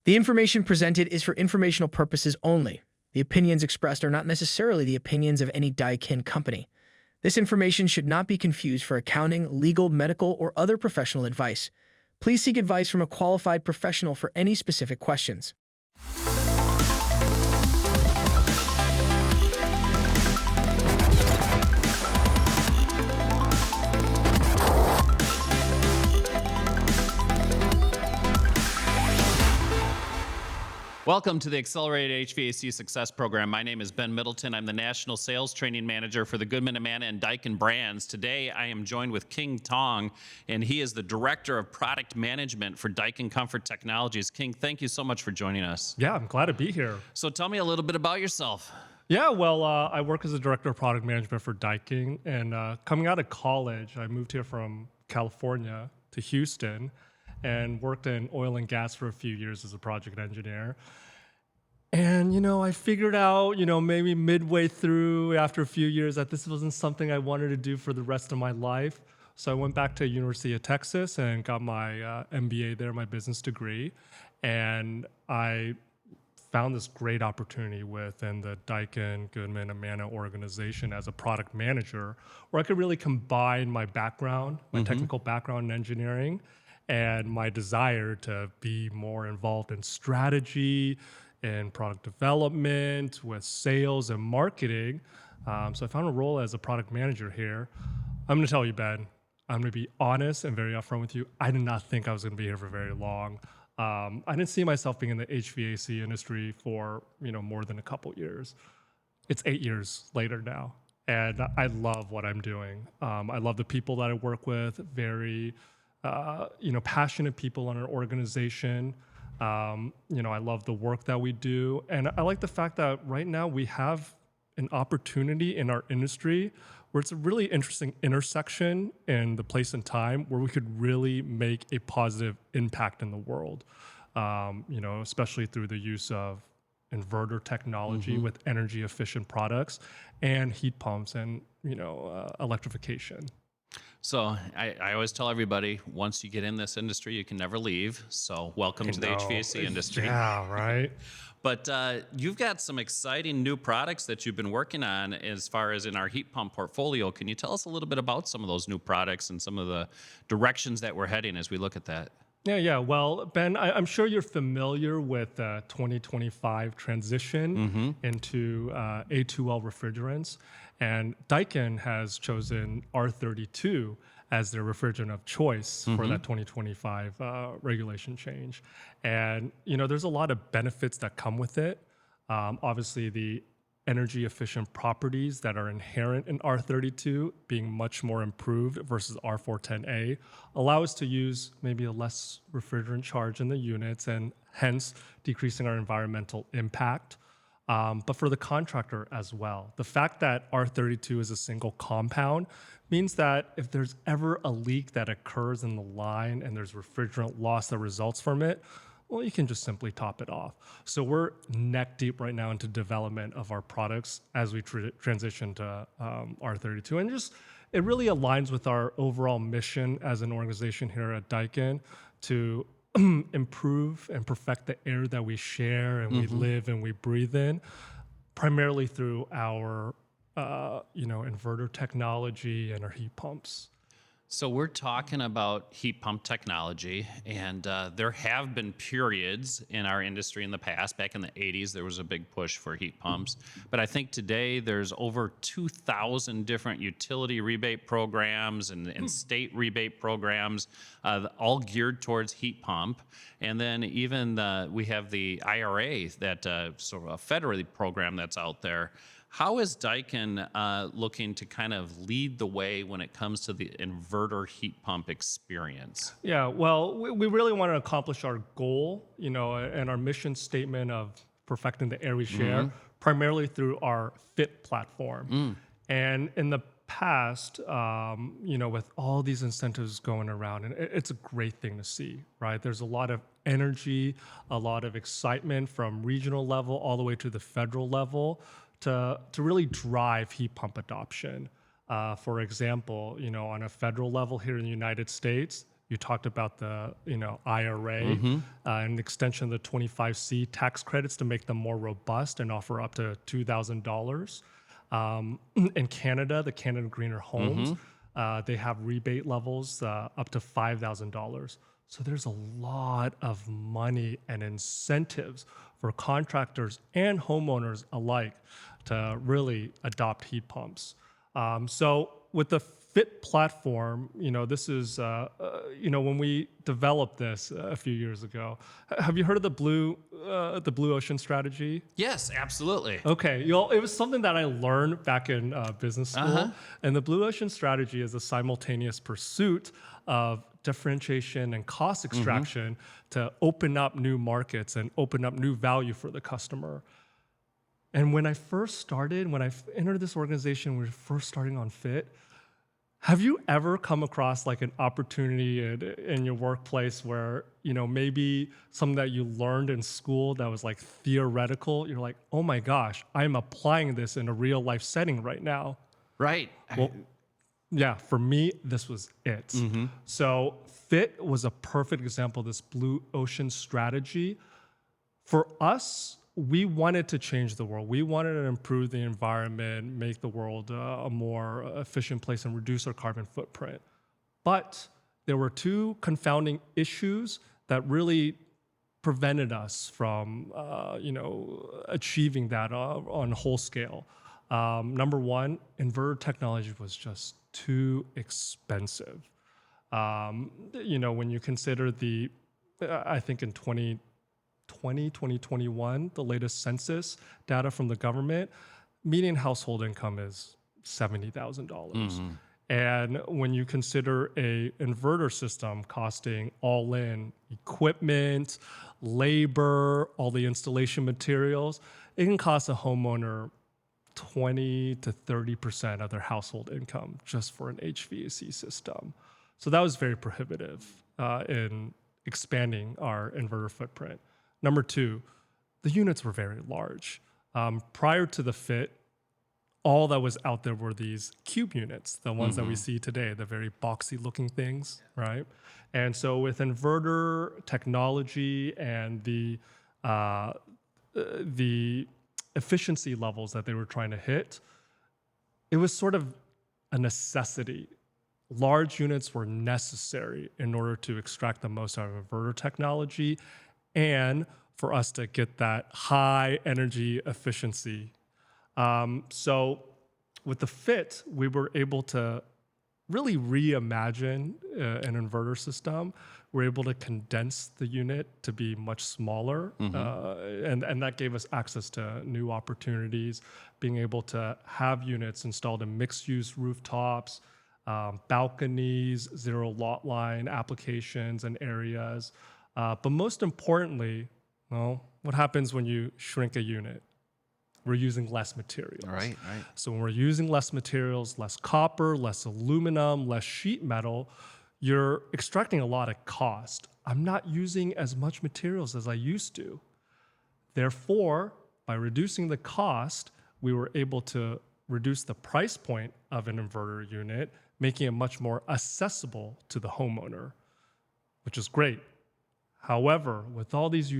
The information presented is for informational purposes only. The opinions expressed are not necessarily the opinions of any Daikin company. This information should not be confused for accounting, legal, medical, or other professional advice. Please seek advice from a qualified professional for any specific questions. Welcome to the Accelerated HVAC Success Program. My name is Ben Middleton. I'm the National Sales Training Manager for the Goodman, Amana, and Daikin brands. Today, I am joined with King Tong, and he is the Director of Product Management for Daikin Comfort Technologies. King, thank you so much for joining us. Yeah, I'm glad to be here. So tell me a little bit about yourself. Yeah, well, I work as a Director of Product Management for Daikin, and coming out of college, I moved here from California to Houston and worked in oil and gas for a few years as a project engineer. And, I figured out, maybe midway through after a few years that this wasn't something I wanted to do for the rest of my life. So I went back to University of Texas and got my MBA there, my business degree. And I found this great opportunity within the Daikin, Goodman, Amana organization as a product manager, where I could really combine my background, my technical background in engineering, and my desire to be more involved in strategy and product development with sales and marketing. So I found a role as a product manager here. I'm going to tell you, Ben, I'm going to be honest and very upfront with you. I did not think I was going to be here for very long. I didn't see myself being in the HVAC industry for more than a couple years. It's 8 years later now, and I love what I'm doing. I love the people that I work with. Very passionate people in our organization. I love the work that we do, and I like the fact that right now we have an opportunity in our industry where it's a really interesting intersection in the place and time where we could really make a positive impact in the world, especially through the use of inverter technology with energy efficient products and heat pumps and, electrification. So I always tell everybody, once you get in this industry, you can never leave. So welcome to the HVAC industry. Yeah, right. But you've got some exciting new products that you've been working on as far as in our heat pump portfolio. Can you tell us a little bit about some of those new products and some of the directions that we're heading as we look at that? Yeah. Well, Ben, I'm sure you're familiar with the 2025 transition into A2L refrigerants. And Daikin has chosen R32 as their refrigerant of choice for that 2025 regulation change. And, there's a lot of benefits that come with it. Obviously, the energy efficient properties that are inherent in R32 being much more improved versus R410A allow us to use maybe a less refrigerant charge in the units and hence decreasing our environmental impact. But for the contractor as well, the fact that R32 is a single compound means that if there's ever a leak that occurs in the line and there's refrigerant loss that results from it, well, you can just simply top it off. So we're neck deep right now into development of our products as we transition to R32. And it really aligns with our overall mission as an organization here at Daikin to improve and perfect the air that we share and we live and we breathe in, primarily through our inverter technology and our heat pumps. So we're talking about heat pump technology, and there have been periods in our industry in the past. Back in the 80s, there was a big push for heat pumps. But I think today there's over 2,000 different utility rebate programs and state rebate programs, all geared towards heat pump. And then even we have the IRA, that sort of a federal program that's out there. How is Daikin looking to kind of lead the way when it comes to the inverter heat pump experience? Yeah, well, we really want to accomplish our goal, and our mission statement of perfecting the air we share, primarily through our FIT platform. And in the past, with all these incentives going around, and it's a great thing to see, right? There's a lot of energy, a lot of excitement from regional level all the way to the federal level to really drive heat pump adoption. For example, on a federal level here in the United States, You talked about the IRA, an extension of the 25C tax credits to make them more robust and offer up to $2,000. In Canada, the Canada Greener Homes, they have rebate levels up to $5,000. So there's a lot of money and incentives for contractors and homeowners alike to really adopt heat pumps. So with the FIT platform, this is, when we developed this a few years ago. Have you heard of the blue ocean strategy? Yes, absolutely. Okay, it was something that I learned back in business school, and the blue ocean strategy is a simultaneous pursuit of differentiation and cost extraction to open up new markets and open up new value for the customer. And when I entered this organization, we were first starting on FIT. Have you ever come across like an opportunity in your workplace where, maybe something that you learned in school that was like theoretical, you're like, oh my gosh, I'm applying this in a real life setting right now? Right. Well, yeah, for me, this was it. So FIT was a perfect example of this blue ocean strategy. For us, we wanted to change the world. We wanted to improve the environment, make the world a more efficient place, and reduce our carbon footprint. But there were two confounding issues that really prevented us from, achieving that on a whole scale. Number one, inverter technology was just too expensive. When you consider I think in 2021, the latest census data from the government, median household income is $70,000. And when you consider a inverter system costing all in equipment, labor, all the installation materials, it can cost a homeowner 20 to 30% of their household income just for an HVAC system. So that was very prohibitive in expanding our inverter footprint. Number two, the units were very large. Prior to the FIT, all that was out there were these cube units, the ones that we see today, the very boxy looking things, right? And so with inverter technology and the efficiency levels that they were trying to hit, it was sort of a necessity. Large units were necessary in order to extract the most out of inverter technology and for us to get that high energy efficiency. So with the FIT, we were able to really reimagine an inverter system. We're able to condense the unit to be much smaller, and that gave us access to new opportunities, being able to have units installed in mixed-use rooftops, balconies, zero lot line applications and areas. But most importantly, what happens when you shrink a unit? We're using less materials. Right. So when we're using less materials, less copper, less aluminum, less sheet metal, you're extracting a lot of cost. I'm not using as much materials as I used to. Therefore, by reducing the cost, we were able to reduce the price point of an inverter unit, making it much more accessible to the homeowner, which is great. However, with all these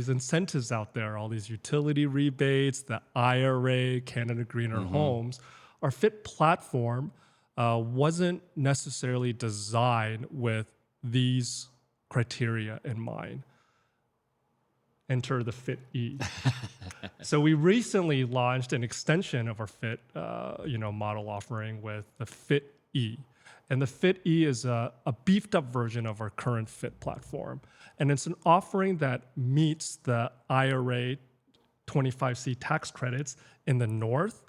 incentives out there, all these utility rebates, the IRA, Canada Greener Homes, our FIT platform wasn't necessarily designed with these criteria in mind. Enter the FIT-E. So we recently launched an extension of our FIT model offering with the FIT-E. And the FIT-E is a beefed up version of our current FIT platform. And it's an offering that meets the IRA 25C tax credits in the north.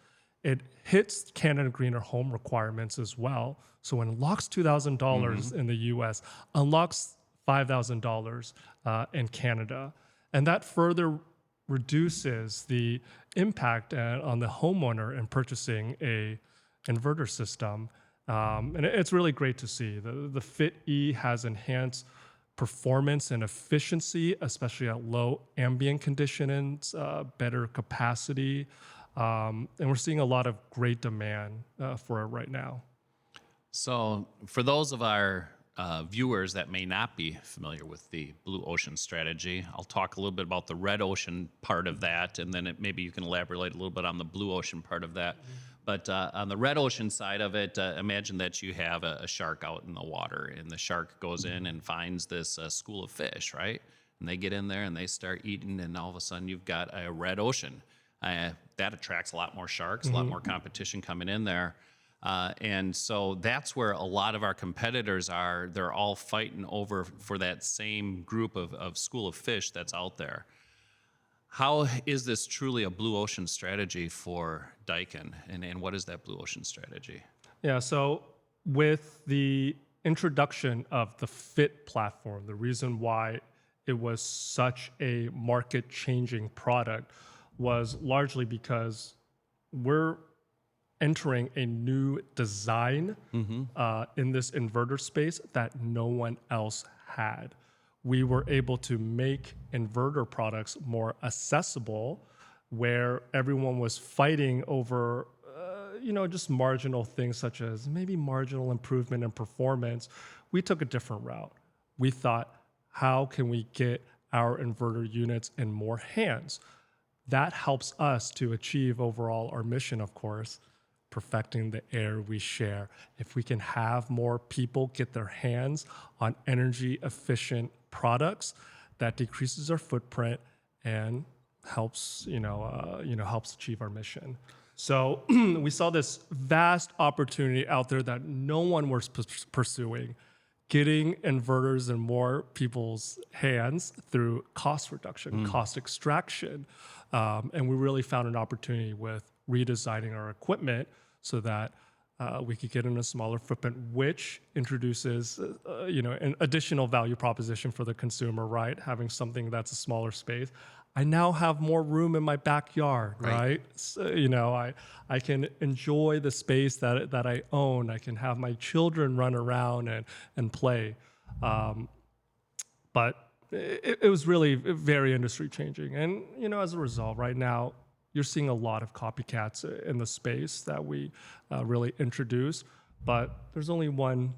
It hits Canada Greener Home requirements as well. So it unlocks $2,000 in the US, unlocks $5,000 in Canada. And that further reduces the impact on the homeowner in purchasing a inverter system. And it's really great to see. The FIT-E has enhanced performance and efficiency, especially at low ambient conditions, better capacity. And we're seeing a lot of great demand for it right now. So for those of our viewers that may not be familiar with the blue ocean strategy, I'll talk a little bit about the red ocean part of that, and then maybe you can elaborate a little bit on the blue ocean part of that. But on the red ocean side of it, imagine that you have a shark out in the water, and the shark goes in and finds this school of fish, right? And they get in there and they start eating, and all of a sudden you've got a red ocean. That attracts a lot more sharks, a lot more competition coming in there. And so that's where a lot of our competitors are. They're all fighting over for that same group of school of fish that's out there. How is this truly a blue ocean strategy for Daikin? And what is that blue ocean strategy? Yeah, so with the introduction of the Fit platform, the reason why it was such a market-changing product was largely because we're entering a new design in this inverter space that no one else had. We were able to make inverter products more accessible, where everyone was fighting over just marginal things such as maybe marginal improvement in performance. We took a different route. We thought, how can we get our inverter units in more hands? That helps us to achieve overall our mission, of course, perfecting the air we share. If we can have more people get their hands on energy efficient products, that decreases our footprint and helps helps achieve our mission. So we saw this vast opportunity out there that no one was pursuing, getting inverters in more people's hands through cost reduction, cost extraction. And we really found an opportunity with redesigning our equipment so that we could get in a smaller footprint, which introduces an additional value proposition for the consumer, right? Having something that's a smaller space. I now have more room in my backyard, right? So, I can enjoy the space that I own. I can have my children run around and play. But it was really very industry changing. And, as a result, right now, you're seeing a lot of copycats in the space that we really introduced. But there's only one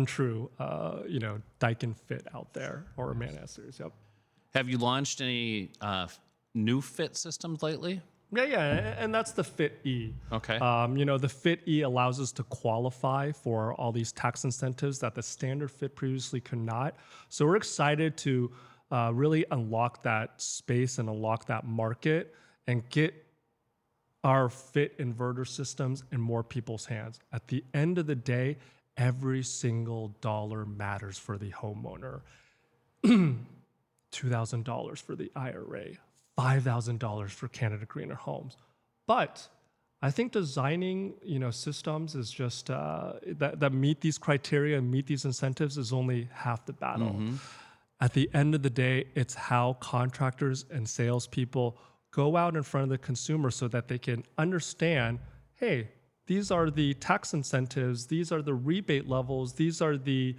true, Daikin Fit out there, or a Man series. Yep. Have you launched any new Fit systems lately? Yeah, and that's the Fit E. Okay. The Fit E allows us to qualify for all these tax incentives that the standard Fit previously could not. So we're excited to really unlock that space and unlock that market and get our Fit inverter systems in more people's hands. At the end of the day, every single dollar matters for the homeowner. $2,000 for the IRA, $5,000 for Canada Greener Homes. But I think designing, systems is just that meet these criteria and meet these incentives is only half the battle. At the end of the day, it's how contractors and salespeople go out in front of the consumer so that they can understand, hey, these are the tax incentives, these are the rebate levels, these are the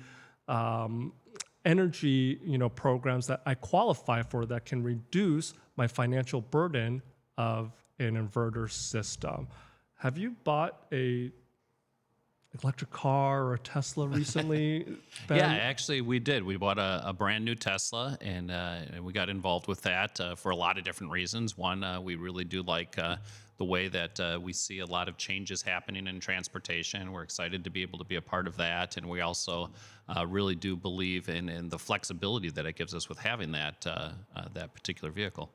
energy, programs that I qualify for that can reduce my financial burden of an inverter system. Have you bought a electric car or a Tesla recently, Ben? Yeah, actually, we did. We bought a brand new Tesla, and we got involved with that for a lot of different reasons. One, we really do like the way that we see a lot of changes happening in transportation. We're excited to be able to be a part of that, and we also really do believe in the flexibility that it gives us with having that particular vehicle.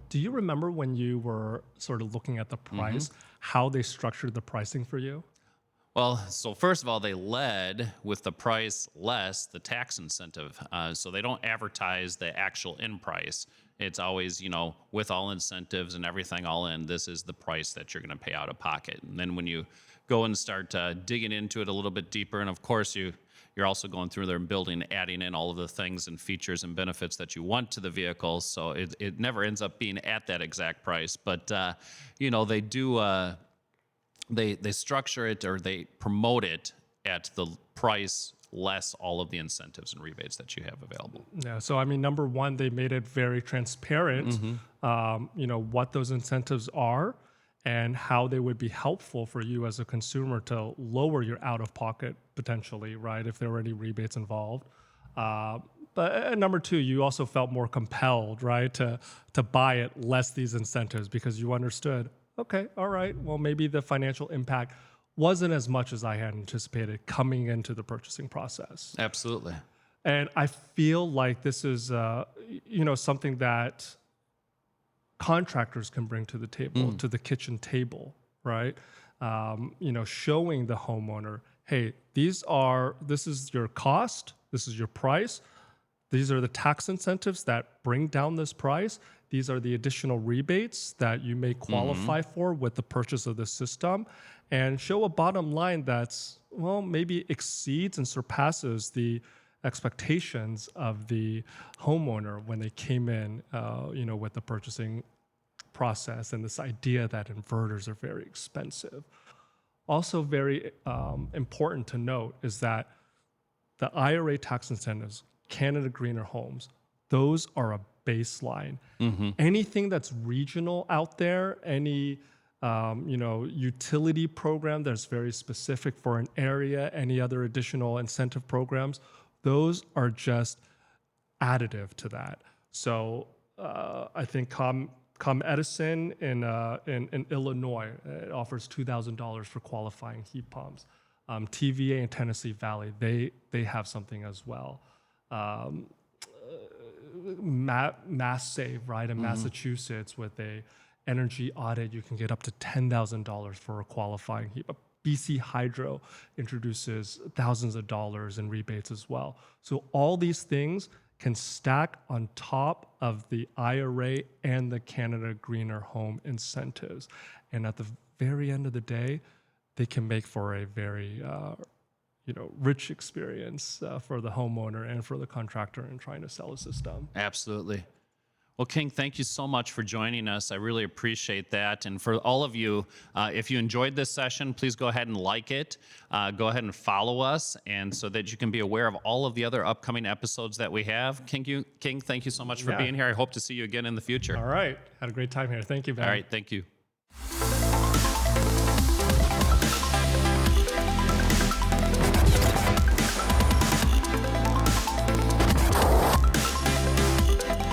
Do you remember when you were sort of looking at the price, how they structured the pricing for you? Well, so first of all, they led with the price less the tax incentive. So they don't advertise the actual in price. It's always, with all incentives and everything all in, this is the price that you're going to pay out of pocket. And then when you go and start digging into it a little bit deeper, and of course you're also going through there and adding in all of the things and features and benefits that you want to the vehicle. So it never ends up being at that exact price. But, they do... They structure it or they promote it at the price less all of the incentives and rebates that you have available. Yeah. So number one, they made it very transparent. What those incentives are and how they would be helpful for you as a consumer to lower your out-of-pocket potentially, right, if there were any rebates involved. But number two, you also felt more compelled, right, to buy it less these incentives because you understood, okay, all right, well, maybe the financial impact wasn't as much as I had anticipated coming into the purchasing process. Absolutely. And I feel like this is, something that contractors can bring to the table, to the kitchen table, right? Showing the homeowner, hey, this is your cost, this is your price, these are the tax incentives that bring down this price. These are the additional rebates that you may qualify for with the purchase of the system, and show a bottom line that's, well, maybe exceeds and surpasses the expectations of the homeowner when they came in, with the purchasing process and this idea that inverters are very expensive. Also very important to note is that the IRA tax incentives, Canada Greener Homes, those are a baseline. Anything that's regional out there, any utility program that's very specific for an area, any other additional incentive programs, those are just additive to that. So I think Edison in Illinois, it offers $2,000 for qualifying heat pumps. TVA in Tennessee Valley, they have something as well. Mass Save, right, in Massachusetts, with a energy audit, you can get up to $10,000 for a qualifying heat pump. BC Hydro introduces thousands of dollars in rebates as well. So all these things can stack on top of the IRA and the Canada Greener Home incentives. And at the very end of the day, they can make for a very rich experience for the homeowner and for the contractor in trying to sell a system. Absolutely. Well, King, thank you so much for joining us. I really appreciate that. And for all of you, if you enjoyed this session, please go ahead and like it. Go ahead and follow us, and so that you can be aware of all of the other upcoming episodes that we have. King, thank you so much for being here. I hope to see you again in the future. All right. Had a great time here. Thank you, Ben. All right. Thank you.